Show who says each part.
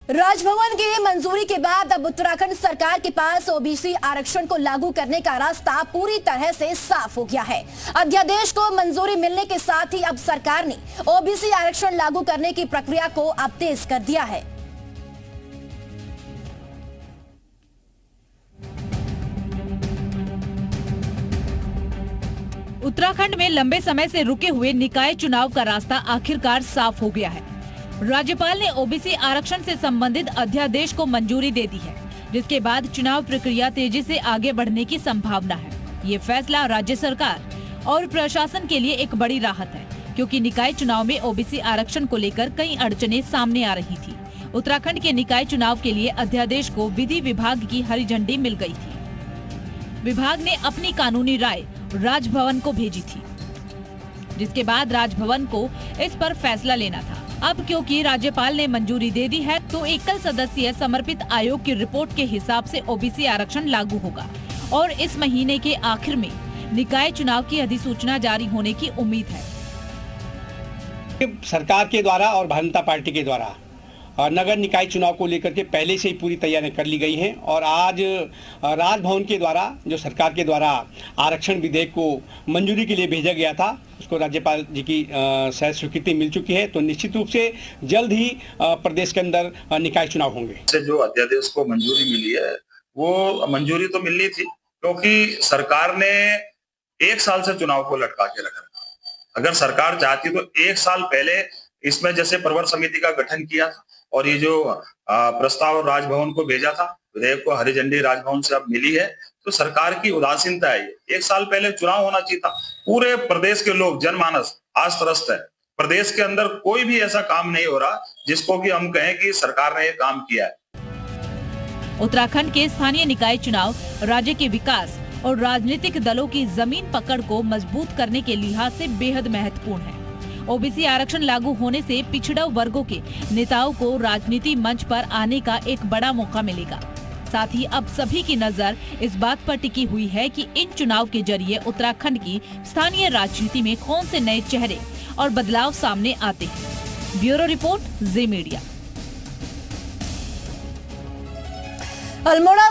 Speaker 1: राजभवन की मंजूरी के बाद अब उत्तराखंड सरकार के पास ओबीसी आरक्षण को लागू करने का रास्ता पूरी तरह से साफ हो गया है। अध्यादेश को मंजूरी मिलने के साथ ही अब सरकार ने ओबीसी आरक्षण लागू करने की प्रक्रिया को अब तेज कर दिया है।
Speaker 2: उत्तराखंड में लंबे समय से रुके हुए निकाय चुनाव का रास्ता आखिरकार साफ हो गया है। राज्यपाल ने ओबीसी आरक्षण से संबंधित अध्यादेश को मंजूरी दे दी है, जिसके बाद चुनाव प्रक्रिया तेजी से आगे बढ़ने की संभावना है। ये फैसला राज्य सरकार और प्रशासन के लिए एक बड़ी राहत है, क्योंकि निकाय चुनाव में ओबीसी आरक्षण को लेकर कई अड़चनें सामने आ रही थी। उत्तराखंड के निकाय चुनाव के लिए अध्यादेश को विधि विभाग की हरी झंडी मिल गयी थी। विभाग ने अपनी कानूनी राय राजभवन को भेजी थी, जिसके बाद राजभवन को इस पर फैसला लेना था। अब क्योंकि राज्यपाल ने मंजूरी दे दी है, तो एकल सदस्यीय समर्पित आयोग की रिपोर्ट के हिसाब से ओबीसी आरक्षण लागू होगा और इस महीने के आखिर में निकाय चुनाव की अधिसूचना जारी होने की उम्मीद है।
Speaker 3: सरकार के द्वारा और भारतीय जनता पार्टी के द्वारा नगर निकाय चुनाव को लेकर के पहले से ही पूरी तैयारियां कर ली गई हैं और आज राजभवन के द्वारा जो सरकार के द्वारा आरक्षण विधेयक को मंजूरी के लिए भेजा गया था, उसको राज्यपाल जी की शायद स्वीकृति मिल चुकी है। तो निश्चित रूप से जल्द ही प्रदेश के अंदर निकाय चुनाव होंगे।
Speaker 4: जो अध्यादेश को मंजूरी मिली है, वो मंजूरी तो मिलनी थी, क्योंकि सरकार ने 1 साल से चुनाव को लटका के रखा। अगर सरकार चाहती तो 1 साल पहले इसमें जैसे प्रवर समिति का गठन किया था और ये जो प्रस्ताव राजभवन को भेजा था, विधेयक को हरी झंडी राजभवन से अब मिली है, तो सरकार की उदासीनता है। 1 साल पहले चुनाव होना चाहिए था। पूरे प्रदेश के लोग, जनमानस आज त्रस्त है। प्रदेश के अंदर कोई भी ऐसा काम नहीं हो रहा जिसको कि हम कहें कि सरकार ने ये काम किया है।
Speaker 2: उत्तराखंड के स्थानीय निकाय चुनाव राज्य के विकास और राजनीतिक दलों की जमीन पकड़ को मजबूत करने के लिहाज से बेहद महत्वपूर्ण है। ओबीसी आरक्षण लागू होने से पिछड़ा वर्गों के नेताओं को राजनीति मंच पर आने का एक बड़ा मौका मिलेगा। साथ ही अब सभी की नजर इस बात पर टिकी हुई है कि इन चुनाव के जरिए उत्तराखंड की स्थानीय राजनीति में कौन से नए चेहरे और बदलाव सामने आते हैं। ब्यूरो रिपोर्ट, जी मीडिया।
Speaker 1: अल्मोड़ा